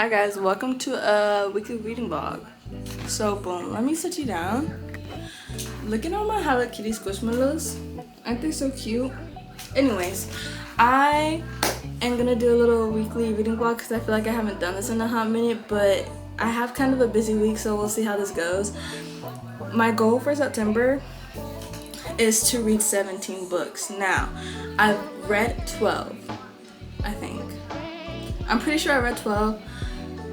Hi guys, welcome to a weekly reading vlog. So boom, let me sit you down. Look at all my Hello Kitty Squishmallows. Aren't they so cute? Anyways, I am gonna do a little weekly reading vlog because I feel like I haven't done this in a hot minute, but I have kind of a busy week, so we'll see how this goes. My goal for September is to read 17 books. Now, I've read 12, I think. I'm pretty sure I read 12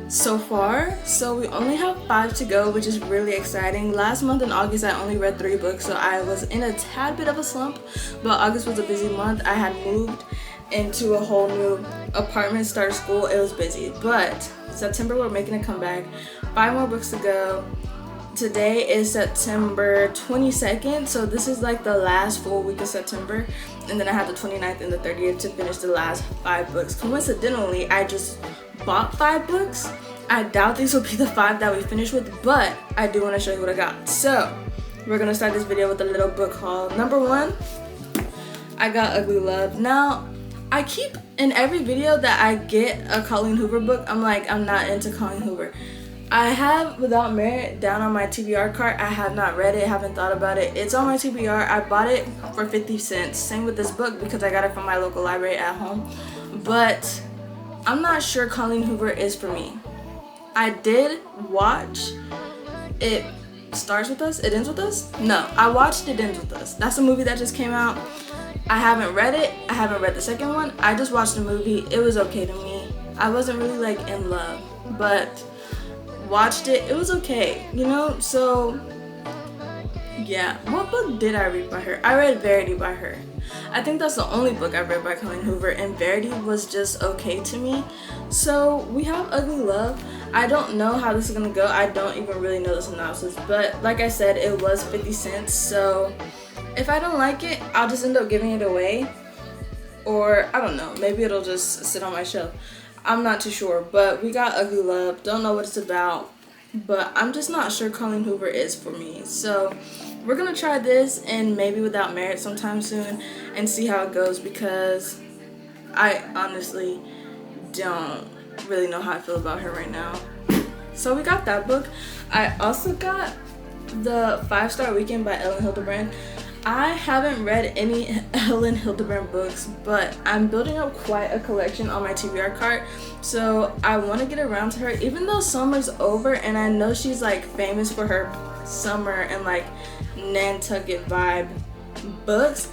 so far, so we only have 5 to go, which is really exciting. Last month in August I only read 3 books, so I was in a tad bit of a slump, but August was a busy month. I had moved into a whole new apartment, started school, it was busy. But September we're making a comeback. 5 more books to go. Today is September 22nd, so this is like the last full week of September, and then I have the 29th and the 30th to finish the last 5 books. Coincidentally, I just bought 5 books. I doubt these will be the 5 that we finish with, but I do want to show you what I got. So we're gonna start this video with a little book haul. Number 1, I got Ugly Love. Now I keep in every video that I get a Colleen Hoover book, I'm like, I'm not into Colleen Hoover. I have Without Merit down on my TBR cart. I have not read it, haven't thought about it. It's on my TBR. I bought it for 50 cents. Same with this book because I got it from my local library at home. But I'm not sure Colleen Hoover is for me. I did watch It Starts With Us, It Ends With Us? No, I watched It Ends With Us. That's a movie that just came out. I haven't read it. I haven't read the second one. I just watched the movie. It was okay to me. I wasn't really like in love, but watched it. It was okay, you know? So yeah. What book did I read by her? I read Verity by her. I think that's the only book I read by Colleen Hoover, and Verity was just okay to me. So we have Ugly Love. I don't know how this is gonna go. I don't even really know the synopsis, but like I said, it was 50 cents. So if I don't like it, I'll just end up giving it away, or I don't know, maybe it'll just sit on my shelf. I'm not too sure, but we got Ugly Love. Don't know what it's about, but I'm just not sure Colleen Hoover is for me. So we're gonna try this and maybe Without Merit sometime soon and see how it goes, because I honestly don't really know how I feel about her right now. So we got that book. I also got the 5-Star Weekend by Ellen Hildebrand. I haven't read any Ellen Hildebrand books, but I'm building up quite a collection on my TBR cart, so I want to get around to her. Even though summer's over and I know she's like famous for her summer and like Nantucket vibe books,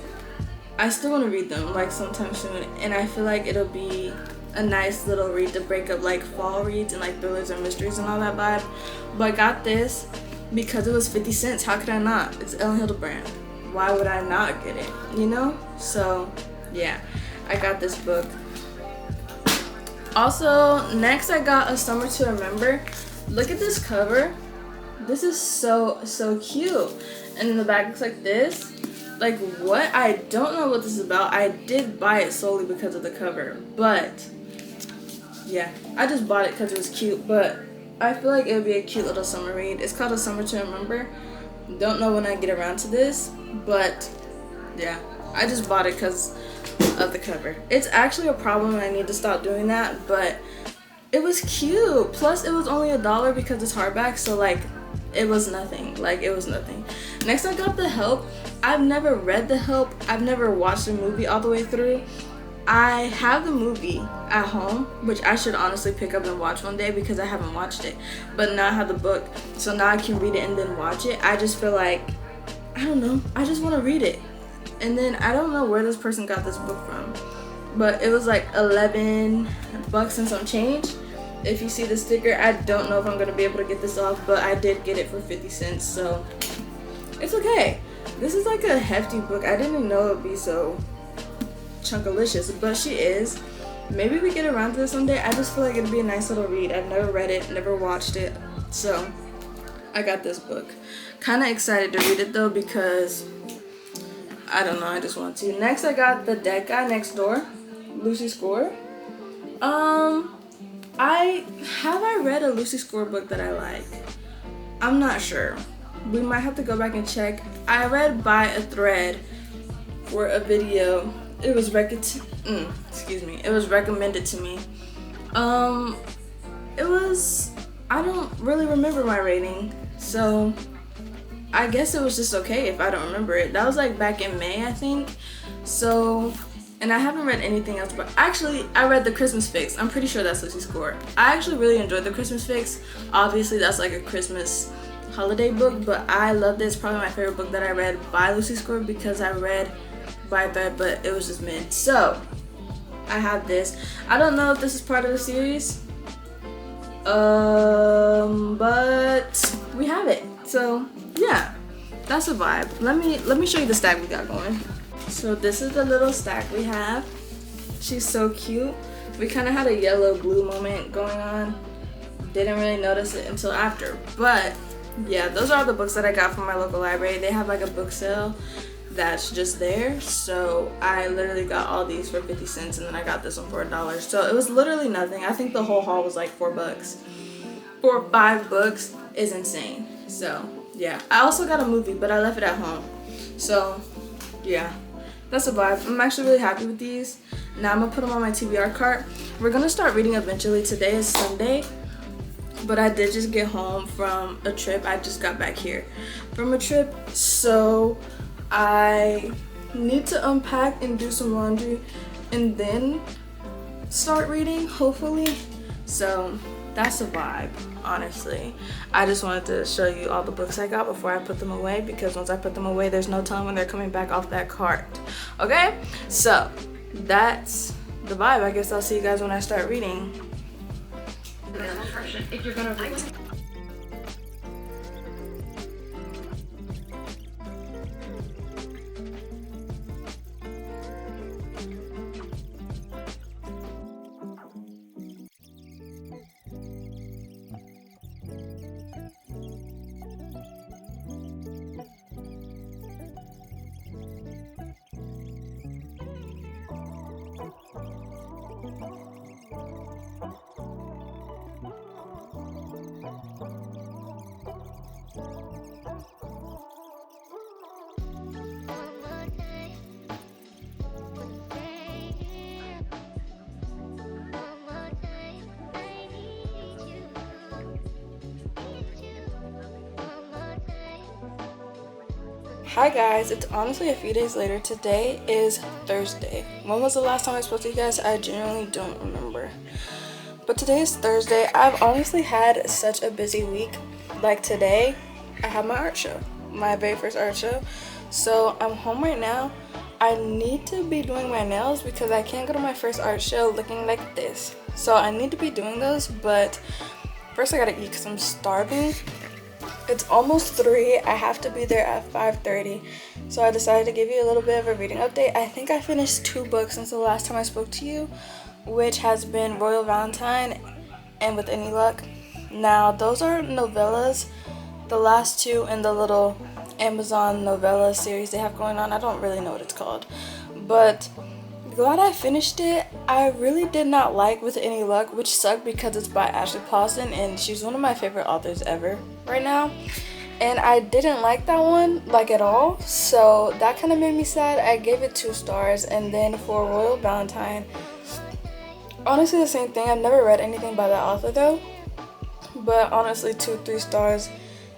I still want to read them like sometime soon, and I feel like it'll be a nice little read to break up like fall reads and like thrillers and mysteries and all that vibe. But I got this because it was 50 cents. How could I not? It's Ellen Hildebrand. Why would I not get it, you know? So yeah, I got this book. Also, next I got A Summer to Remember. Look at this cover. This is so cute. And in the back looks like this. Like, what? I don't know what this is about. I did buy it solely because of the cover, but yeah, I just bought it because it was cute. But I feel like it would be a cute little summer read. It's called A Summer to Remember. Don't know when I get around to this, but yeah, I just bought it because of the cover. It's actually a problem and I need to stop doing that, but it was cute. Plus it was only $1 because it's hardback, so like it was nothing. Like it was nothing. Next I got The Help. I've never read The Help. I've never watched the movie all the way through. I have the movie at home, which I should honestly pick up and watch one day because I haven't watched it. But now I have the book, so now I can read it and then watch it. I just feel like, I don't know, I just want to read it. And then I don't know where this person got this book from, but it was like 11 bucks and some change. If you see the sticker, I don't know if I'm going to be able to get this off, but I did get it for 50 cents, so it's okay. This is like a hefty book. I didn't know it would be so chunkalicious, but she is. Maybe we get around to this someday. I just feel like it'd be a nice little read. I've never read it, never watched it, so I got this book. Kind of excited to read it though because I don't know, I just want to. Next I got The Dead Guy Next Door, Lucy Score. I read a Lucy Score book that I like. I'm not sure. We might have to go back and check. I read By a Thread for a video. It was recommended to me. It I don't really remember my rating, so I guess it was just okay if I don't remember it. That was like back in May, I think. So, and I haven't read anything else, but actually I read The Christmas Fix. I'm pretty sure that's Lucy's score. I actually really enjoyed The Christmas Fix. Obviously that's like a Christmas holiday book, but I love this. Probably my favorite book that I read by Lucy Score, because I read by thread, but it was just mid. So I have this. I don't know if this is part of the series, but we have it. So yeah, that's a vibe. Let me show you the stack we got going. So this is the little stack we have. She's so cute. We kind of had a yellow blue moment going on. Didn't really notice it until after, but yeah, those are all the books that I got from my local library. They have like a book sale that's just there, so I literally got all these for 50 cents, and then I got this one for $1. So it was literally nothing. I think the whole haul was like $4 for 5 books is insane. So yeah, I also got a movie, but I left it at home. So yeah, that's a vibe. I'm actually really happy with these. Now I'm gonna put them on my TBR cart. We're gonna start reading eventually. Today is Sunday, but I did just get home from a trip. I just got back here from a trip, so I need to unpack and do some laundry and then start reading, hopefully. So that's a vibe, honestly. I just wanted to show you all the books I got before I put them away, because once I put them away, there's no telling when they're coming back off that cart. Okay, so that's the vibe. I guess I'll see you guys when I start reading. If you're gonna read. Hi guys, it's honestly a few days later. Today is Thursday. When was the last time I spoke to you guys? I genuinely don't remember. But today is Thursday. I've honestly had such a busy week. Like today, I have my art show, my very first art show. So I'm home right now. I need to be doing my nails because I can't go to my first art show looking like this. So I need to be doing those, but first I gotta eat because I'm starving. It's almost 3. I have to be there at 5:30. So I decided to give you a little bit of a reading update. I think I finished 2 books since the last time I spoke to you, which has been Royal Valentine and With Any Luck. Now, those are novellas. The last 2 in the little Amazon novella series they have going on. I don't really know what it's called. But glad I finished it. I really did not like With Any Luck, which sucked because it's by Ashley Paulson, and she's one of my favorite authors ever right now. And I didn't like that one, like, at all. So that kind of made me sad. I gave it 2 stars. And then for Royal Valentine, honestly the same thing. I've never read anything by that author though. But honestly, 2-3 stars.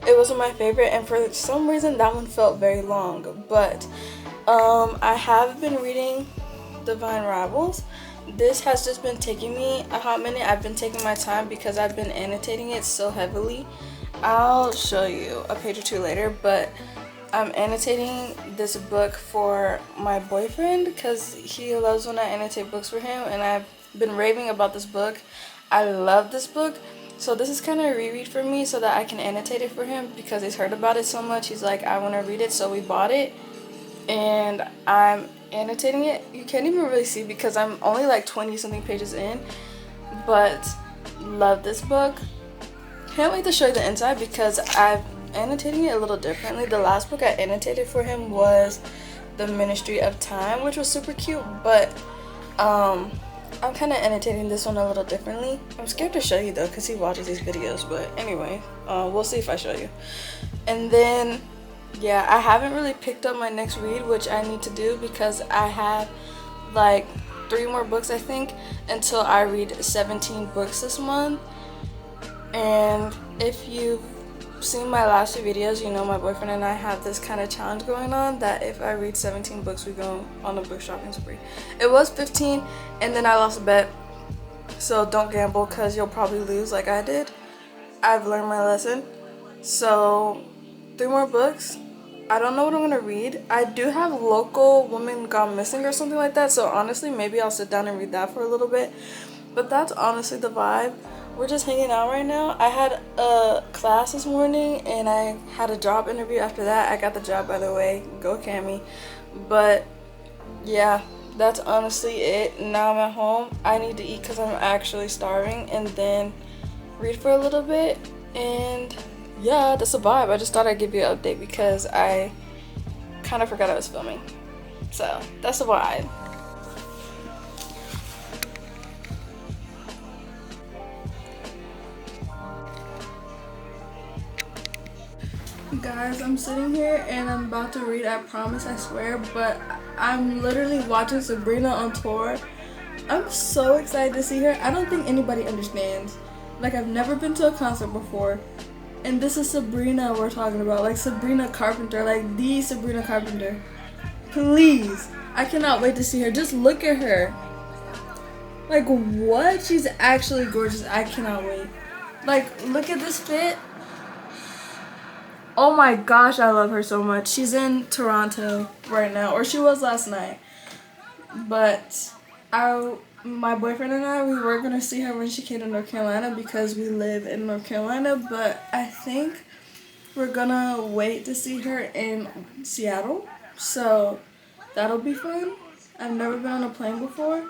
It wasn't my favorite, and for some reason that one felt very long. But I have been reading Divine Rivals. This has just been taking me a hot minute. I've been taking my time because I've been annotating it so heavily. I'll show you a page or 2 later, but I'm annotating this book for my boyfriend because he loves when I annotate books for him, and I've been raving about this book. I love this book, so this is kind of a reread for me so that I can annotate it for him because he's heard about it so much. He's like, I want to read it, so we bought it, and I'm annotating it. You can't even really see because I'm only like 20 something pages in, but love this book. Can't wait to show you the inside because I'm annotating it a little differently. The last book I annotated for him was The Ministry of Time, which was super cute, but I'm kind of annotating this one a little differently. I'm scared to show you though because he watches these videos, but anyway, we'll see if I show you. And then yeah, I haven't really picked up my next read, which I need to do because I have like 3 more books I think until I read 17 books this month. And if you've seen my last 2 videos, you know my boyfriend and I have this kind of challenge going on that if I read 17 books, we go on a book shopping spree. It was 15 and then I lost a bet. So don't gamble because you'll probably lose like I did. I've learned my lesson. So 3 more books. I don't know what I'm gonna read. I do have Local Woman Gone Missing or something like that. So honestly, maybe I'll sit down and read that for a little bit. But that's honestly the vibe. We're just hanging out right now. I had a class this morning and I had a job interview after that. I got the job, by the way. Go Cammy. But yeah, that's honestly it. Now I'm at home. I need to eat because I'm actually starving, and then read for a little bit. And yeah, that's a vibe. I just thought I'd give you an update because I kind of forgot I was filming. So that's a vibe. Guys, I'm sitting here and I'm about to read, I promise, I swear, but I'm literally watching Sabrina on tour. I'm so excited to see her. I don't think anybody understands. Like, I've never been to a concert before, and this is Sabrina we're talking about, like Sabrina Carpenter, like the Sabrina Carpenter. Please, I cannot wait to see her. Just look at her. Like, what? She's actually gorgeous. I cannot wait. Like, look at this fit. Oh my gosh, I love her so much. She's in Toronto right now, or she was last night. But my boyfriend and I, we were going to see her when she came to North Carolina because we live in North Carolina. But I think we're going to wait to see her in Seattle. So that'll be fun. I've never been on a plane before.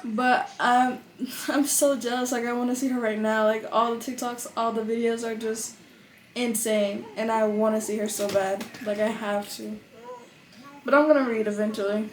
But I'm so jealous. Like, I want to see her right now. Like, all the TikToks, all the videos are just insane, and I want to see her so bad. Like, I have to. But I'm gonna read eventually.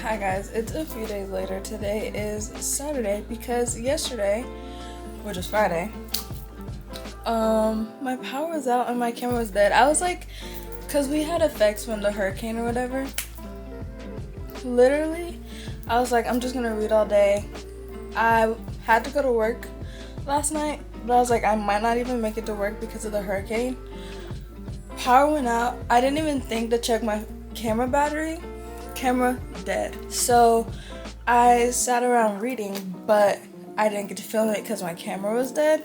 Hi guys, it's a few days later. Today is Saturday because yesterday, which is Friday, my power was out and my camera was dead. I was like, cause we had effects from the hurricane or whatever. Literally, I was like, I'm just gonna read all day. I had to go to work last night, but I was like, I might not even make it to work because of the hurricane. Power went out. I didn't even think to check my camera battery. Camera dead. So I sat around reading, but I didn't get to film it because my camera was dead.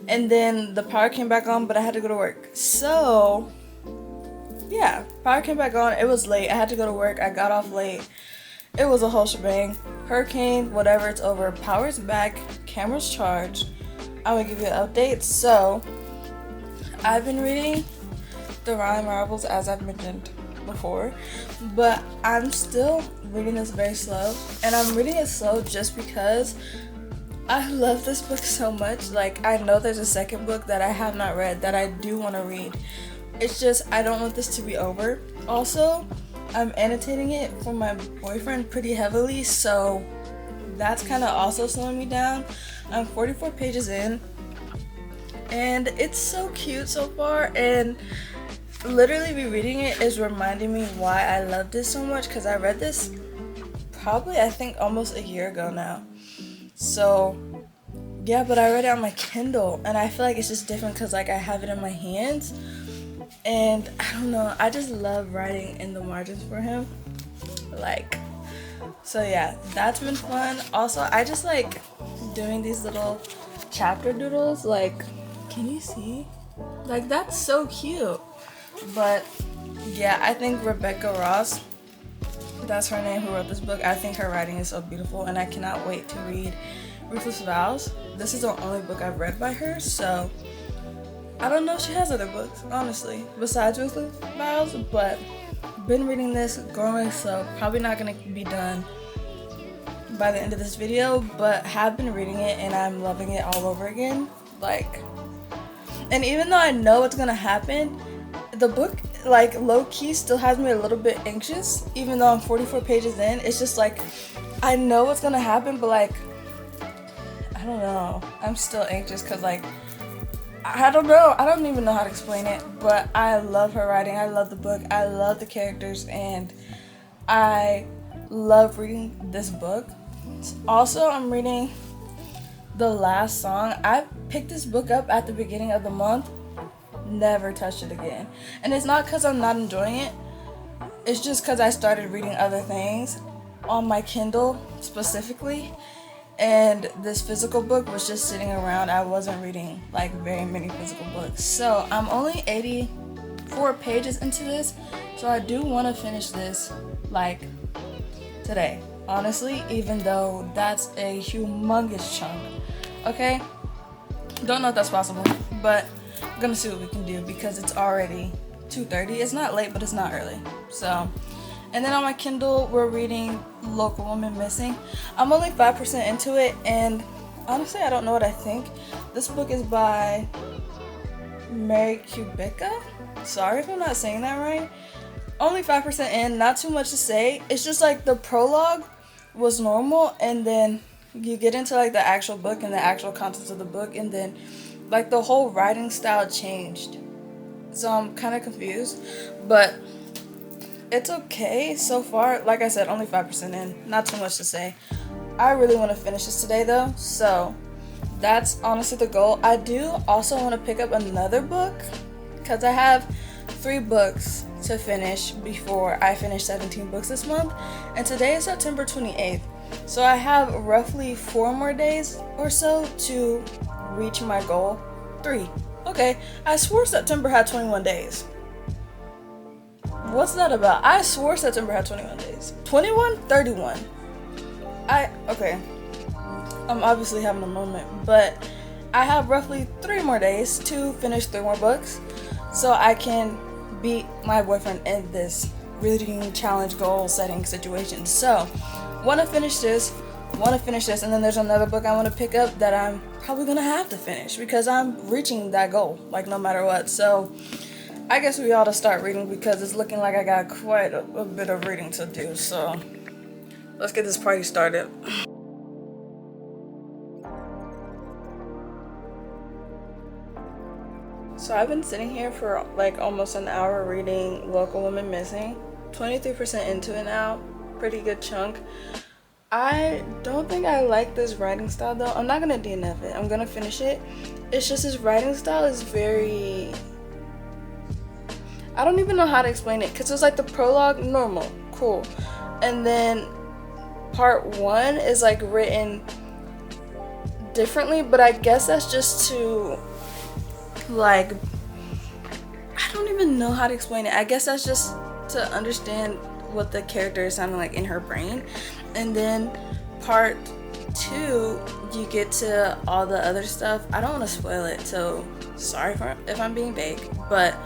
And then the power came back on, but I had to go to work. So yeah, power came back on. It was late. I had to go to work. I got off late. It was a whole shebang. Hurricane, whatever, it's over. Power's back. Camera's charged. I will give you an update. So I've been reading the Ryan Marbles, as I've mentioned before, but I'm still reading this very slow, and I'm reading it slow just because I love this book so much. Like, I know there's a second book that I have not read that I do want to read. It's just I don't want this to be over. Also, I'm annotating it for my boyfriend pretty heavily, so that's kind of also slowing me down. I'm 44 pages in, and it's so cute so far, and literally rereading it is reminding me why I love this so much, because I read this probably, I think, almost a year ago now. So yeah, but I read it on my Kindle, and I feel like it's just different because, like, I have it in my hands, and I don't know, I just love writing in the margins for him. Like, so yeah, that's been fun. Also, I just like doing these little chapter doodles. Like, can you see? Like, that's so cute. But yeah, I think Rebecca Ross That's her name who wrote this book. I think her writing is so beautiful, and I cannot wait to read Ruthless Vows. This is the only book I've read by her, so I don't know if she has other books, honestly, besides Ruthless Vows, but been reading this, growing, so probably not gonna be done by the end of this video, but have been reading it and I'm loving it all over again. Like, and even though I know what's gonna happen, the book, like, low-key still has me a little bit anxious, even though I'm 44 pages in. It's just like, I know what's gonna happen, but like, I don't know, I'm still anxious because, like, I don't know, I don't even know how to explain it, but I love her writing, I love the book, I love the characters, and I love reading this book. Also, I'm reading The Last Song. I picked this book up at the beginning of the month, never touched it again. And it's not because I'm not enjoying it, it's just because I started reading other things on my Kindle specifically, and this physical book was just sitting around. I wasn't reading like very many physical books. So I'm only 84 pages into this, so I do want to finish this like today, honestly, even though that's a humongous chunk. Okay, don't know if that's possible, but I'm gonna see what we can do because it's already 2:30. It's not late, but it's not early. So, and then on my Kindle, we're reading Local Woman Missing. I'm only 5% into it, and honestly, I don't know what I think. This book is by Mary Kubica. Sorry if I'm not saying that right. Only 5% in, not too much to say. It's just like the prologue was normal, and then you get into like the actual book and the actual contents of the book, and then like the whole writing style changed. So I'm kind of confused, but it's okay so far. Like I said, only 5% in, not too much to say. I really want to finish this today though, so that's honestly the goal. I do also want to pick up another book because I have 3 books to finish before I finish 17 books this month, and today is September 28th, so I have roughly 4 more days or so to reach my goal. 3. Okay, I swore September had 21 days. What's that about? I swore September had 21 days. 21? 31. Okay. I'm obviously having a moment, but I have roughly 3 more days to finish 3 more books so I can beat my boyfriend in this reading challenge goal setting situation. So, want to finish this, and then there's another book I want to pick up that I'm probably going to have to finish because I'm reaching that goal, like, no matter what. So, I guess we ought to start reading because it's looking like I got quite a bit of reading to do. So, let's get this party started. So I've been sitting here for like almost an hour reading Local Woman Missing. 23% into it now. Pretty good chunk. I don't think I like this writing style though. I'm not gonna DNF it. I'm gonna finish it. It's just his writing style is very... I don't even know how to explain it because it's like the prologue, normal, cool. And then part 1 is like written differently, but I guess that's just to... like, I don't even know how to explain it. I guess that's just to understand what the character is sounding like in her brain. And then part 2, you get to all the other stuff. I don't want to spoil it, so sorry if I'm being vague, but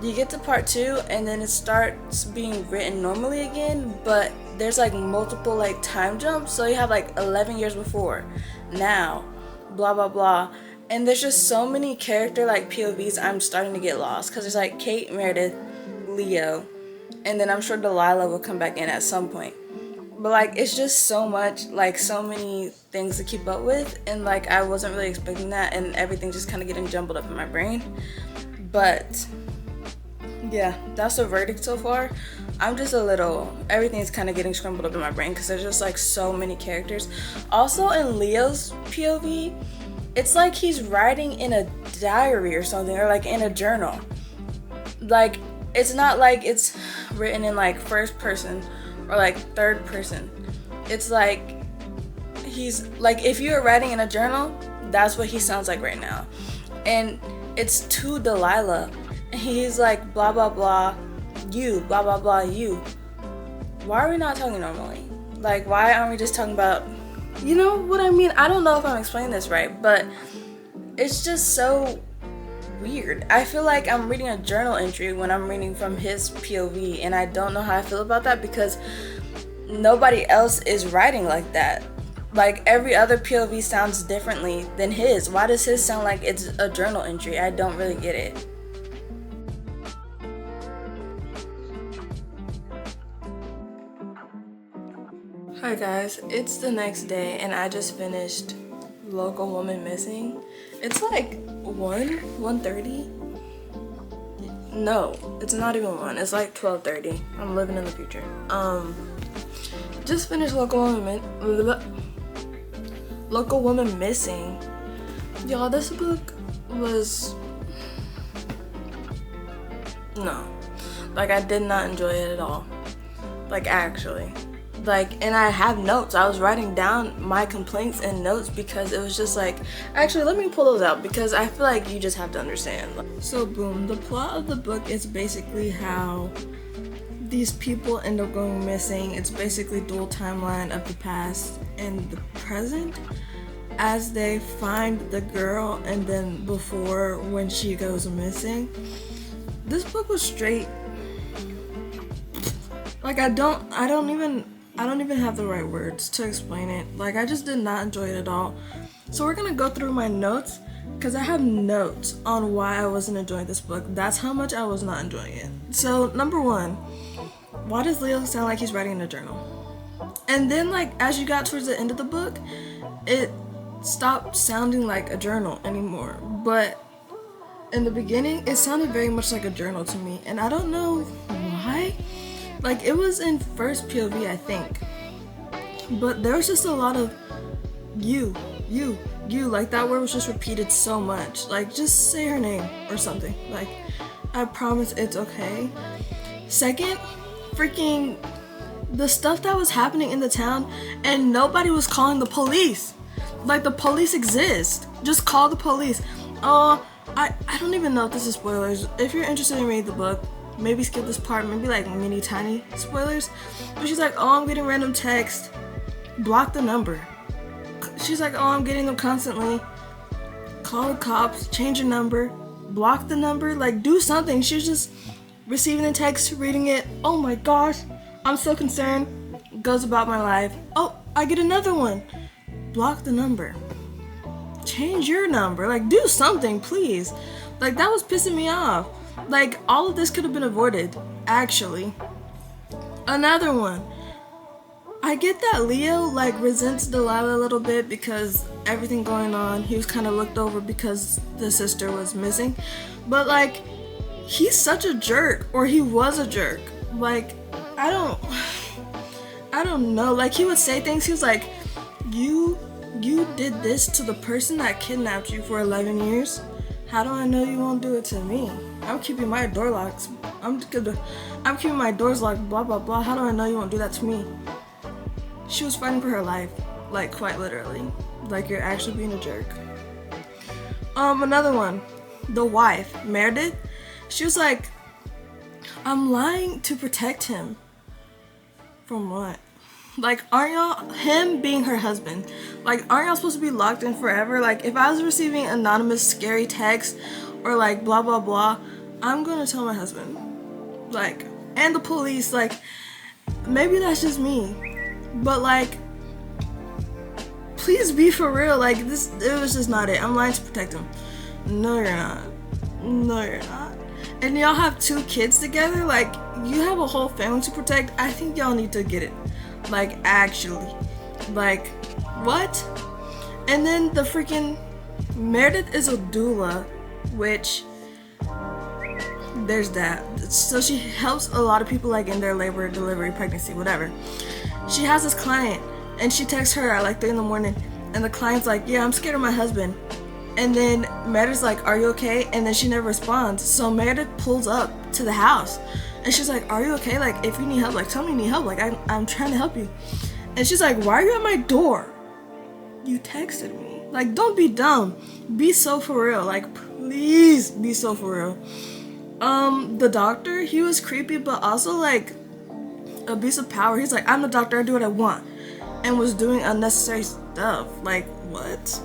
you get to part 2 and then it starts being written normally again, but there's like multiple like time jumps. So you have like 11 years before, now, blah blah blah. And there's just so many character like POVs, I'm starting to get lost because there's like Kate, Meredith, Leo, and then I'm sure Delilah will come back in at some point. But like it's just so much, like so many things to keep up with, and like I wasn't really expecting that, and everything just kind of getting jumbled up in my brain. But yeah, that's the verdict so far. I'm just everything's kind of getting scrambled up in my brain because there's just like so many characters. Also in Leo's POV, it's like he's writing in a diary or something, or like in a journal. Like, it's not like it's written in like first person or like third person. It's like he's like, if you're writing in a journal, that's what he sounds like right now. And it's to Delilah. And he's like, blah, blah, blah, you, blah, blah, blah, you. why are we not talking normally? Like, why aren't we just talking about, you know what I mean? I don't know if I'm explaining this right, but it's just so weird. I feel like I'm reading a journal entry when I'm reading from his POV, and I don't know how I feel about that because nobody else is writing like that. Like, every other POV sounds differently than his. Why does his sound like it's a journal entry? I don't really get it. Hi guys, it's the next day and I just finished Local Woman Missing. It's like 1:30. No, it's not even 1. It's like 12:30. I'm living in the future. Just finished Local Woman Missing. Y'all, this book was no. Like, I did not enjoy it at all. Like, actually. Like, and I have notes. I was writing down my complaints and notes because it was just like, actually, let me pull those out because I feel like you just have to understand. So boom, the plot of the book is basically how these people end up going missing. It's basically dual timeline of the past and the present as they find the girl and then before when she goes missing. This book was straight, like, I don't even have the right words to explain it. Like, I just did not enjoy it at all. So we're gonna go through my notes because I have notes on why I wasn't enjoying this book. That's how much I was not enjoying it. So number 1, why does Leo sound like he's writing in a journal? And then, like, as you got towards the end of the book, it stopped sounding like a journal anymore. But in the beginning, it sounded very much like a journal to me, and I don't know why. Like, it was in first POV, I think, but there was just a lot of you, like, that word was just repeated so much. Like, just say her name or something. Like, I promise it's okay. Second, freaking the stuff that was happening in the town and nobody was calling the police. Like, the police exist. Just call the police. I don't even know if this is spoilers. If you're interested in reading the book, maybe skip this part, maybe like mini tiny spoilers. But she's like, oh, I'm getting random text, block the number. She's like, oh, I'm getting them constantly, call the cops, change your number, block the number, like, do something. She was just receiving the text, reading it, oh my gosh, I'm so concerned, goes about my life. Oh, I get another one, block the number, change your number, like, do something, please. Like, that was pissing me off. Like, all of this could have been avoided, actually. Another one. I get that Leo, like, resents Delilah a little bit because everything going on. He was kind of looked over because the sister was missing. But, like, he's such a jerk, or he was a jerk. Like, I don't know. Like, he would say things. He was like, you did this to the person that kidnapped you for 11 years. How do I know you won't do it to me? I'm keeping my door locks. I'm keeping my doors locked, blah, blah, blah. How do I know you won't do that to me? She was fighting for her life, like, quite literally. Like, you're actually being a jerk. Another one. The wife, Meredith, she was like, I'm lying to protect him. From what? Like, aren't y'all, him being her husband, like, aren't y'all supposed to be locked in forever? Like, if I was receiving anonymous scary text or like blah blah blah, I'm gonna tell my husband, like, and the police. Like, maybe that's just me, but like, please be for real. Like, this, it was just not it. I'm lying to protect him. No, you're not. No, you're not. And y'all have 2 kids together. Like, you have a whole family to protect. I think y'all need to get it. Like, actually. Like, what? And then the freaking Meredith is a doula, which, there's that. So she helps a lot of people, like, in their labor, delivery, pregnancy, whatever. She has this client, and she texts her at like 3 in the morning, and the client's like, yeah, I'm scared of my husband. And then Meredith's like, are you okay? And then she never responds. So Meredith pulls up to the house, and she's like, are you okay? Like, if you need help, like, tell me you need help. Like, I'm trying to help you. And she's like, why are you at my door? You texted me. Like, don't be dumb. Be so for real. Like, please be so for real. The doctor, he was creepy, but also, like, abuse of power. He's like, I'm the doctor, I do what I want, and was doing unnecessary stuff. Like, what?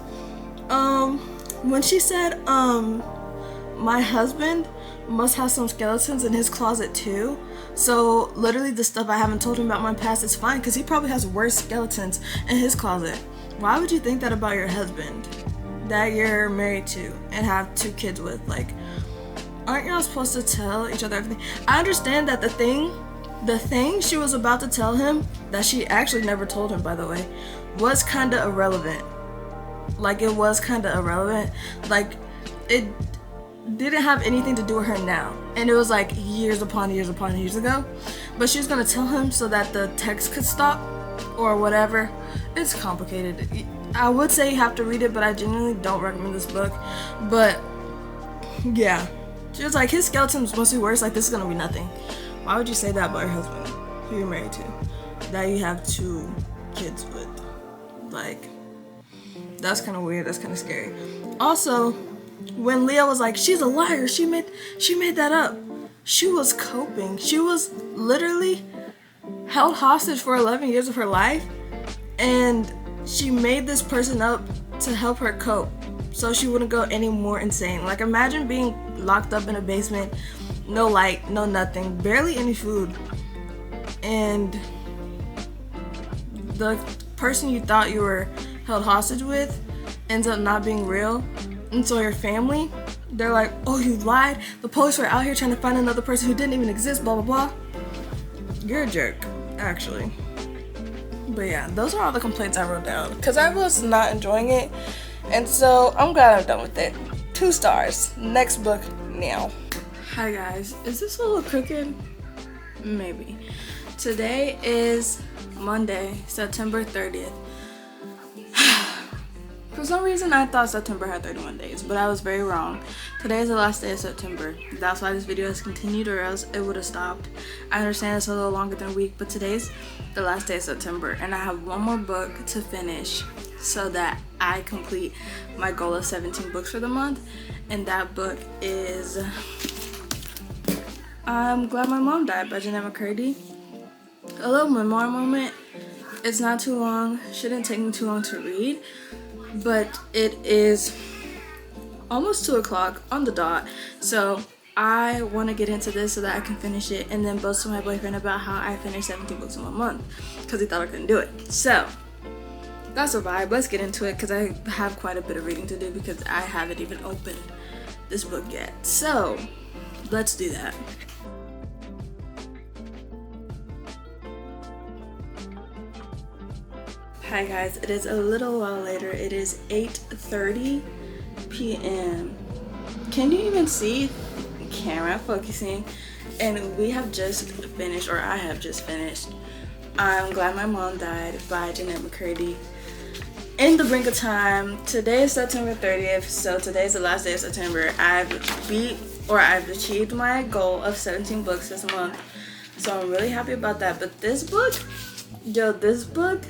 When she said, my husband must have some skeletons in his closet too, so literally the stuff I haven't told him about my past is fine, because he probably has worse skeletons in his closet. Why would you think that about your husband that you're married to and have 2 kids with? Like, aren't y'all supposed to tell each other everything? I understand that the thing she was about to tell him, that she actually never told him, by the way, was kind of irrelevant. Like, it was kind of irrelevant. Like, it didn't have anything to do with her now, and it was like years upon years upon years ago. But she was gonna tell him so that the text could stop or whatever. It's complicated. I would say you have to read it, but I genuinely don't recommend this book. But yeah, she was like, his skeleton's must be worse, like this is gonna be nothing. Why would you say that about your husband who you're married to, that you have 2 kids with? Like, that's kind of weird. That's kind of scary. Also, when Leah was like, she's a liar, she made that up, she was coping. She was literally held hostage for 11 years of her life, and she made this person up to help her cope so she wouldn't go any more insane. Like, imagine being locked up in a basement, no light, no nothing, barely any food, and the person you thought you were held hostage with ends up not being real. And so your family, they're like, oh, you lied, the police were out here trying to find another person who didn't even exist, blah blah blah. You're a jerk, actually. But yeah, those are all the complaints I wrote down, because I was not enjoying it, and so I'm glad I'm done with it. 2 stars. Next book now. Hi guys, is this a little crooked? Maybe. Today is Monday, September 30th. For some reason, I thought September had 31 days, but I was very wrong. Today is the last day of September. That's why this video has continued, or else it would have stopped. I understand it's a little longer than a week, but today's the last day of September, and I have 1 more book to finish so that I complete my goal of 17 books for the month. And that book is I'm Glad My Mom Died by Jeanette McCurdy. A little memoir moment. It's not too long, shouldn't take me too long to read, but it is almost 2 o'clock on the dot, so I want to get into this so that I can finish it and then boast to my boyfriend about how I finished 17 books in 1 month, because he thought I couldn't do it. So that's a vibe. Let's get into it, because I have quite a bit of reading to do, because I haven't even opened this book yet. So let's do that. Hi guys, it is a little while later. It is 8:30 p.m. Can you even see? Camera focusing. And we have just finished, or I have just finished, I'm Glad My Mom Died by Jeanette McCurdy. In the brink of time. Today is September 30th, so today is the last day of September. I've achieved my goal of 17 books this month, so I'm really happy about that. But this book, this book,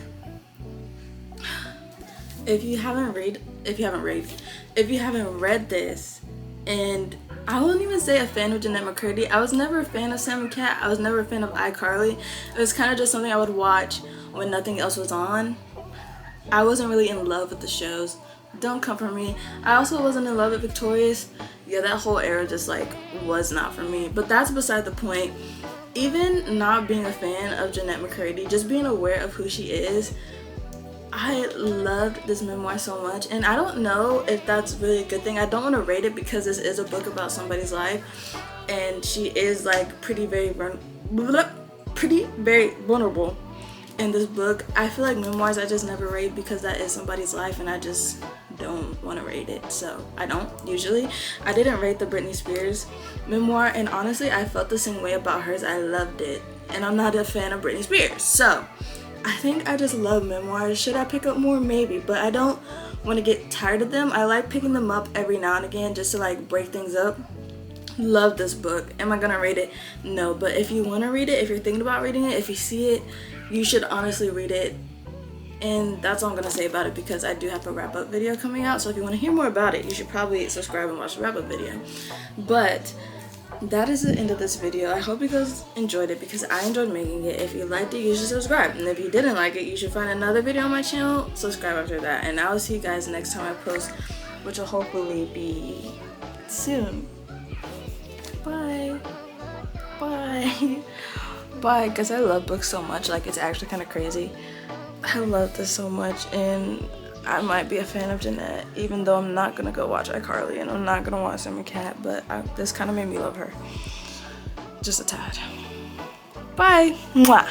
if you haven't read this, and I wouldn't even say a fan of Jeanette McCurdy. I was never a fan of Sam and Cat. I was never a fan of iCarly. It was kind of just something I would watch when nothing else was on. I wasn't really in love with the shows. Don't come for me. I also wasn't in love with Victorious. Yeah, that whole era just like was not for me. But that's beside the point. Even not being a fan of Jeanette McCurdy, just being aware of who she is, I loved this memoir so much, and I don't know if that's really a good thing. I don't want to rate it because this is a book about somebody's life, and she is like pretty very vulnerable in this book. I feel like memoirs I just never rate because that is somebody's life, and I just don't want to rate it, so I don't usually. I didn't rate the Britney Spears memoir, and honestly I felt the same way about hers. I loved it, and I'm not a fan of Britney Spears, so I think I just love memoirs. Should I pick up more? Maybe, but I don't want to get tired of them. I like picking them up every now and again just to like break things up. Love this book. Am I gonna rate it? No, but if you want to read it, if you're thinking about reading it, if you see it, you should honestly read it. And that's all I'm gonna say about it, because I do have a wrap-up video coming out, so if you want to hear more about it, you should probably subscribe and watch the wrap-up video. But that is the end of this video. I hope you guys enjoyed it because I enjoyed making it. If you liked it, you should subscribe, and if you didn't like it, you should find another video on my channel, subscribe after that, and I will see you guys next time I post, which will hopefully be soon. Bye. Bye. Bye, because I love books so much. Like, it's actually kind of crazy. I love this so much, and I might be a fan of Jeanette, even though I'm not gonna go watch iCarly and I'm not gonna watch Summer Cat, but this kind of made me love her just a tad. Bye. Mwah.